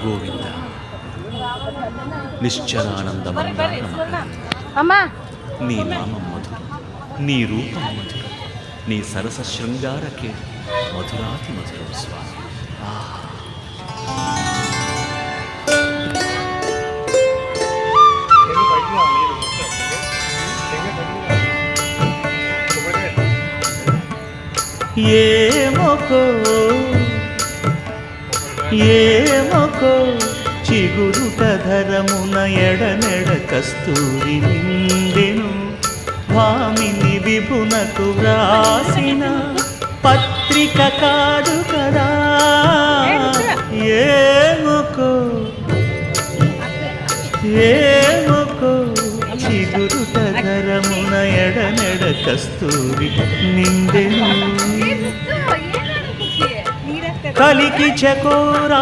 గోవింద అమ్మా నీ నామం మధురం, నీ రూపం మధురం, నీ సరస శృంగారకే మధురాతి మధురం స్వామి. ఏమోకో ఏమోకో చిగురుట ధరమున ఎడనెడ కస్తూరి నిండెను, భామిని విభునకు వ్రాసిన పత్రిక కాదు కదా. ఏమోకో ఏమోకో చిగురుట ధరమున ఎడనెడ కస్తూరి నిండెను, కలికి చకోరా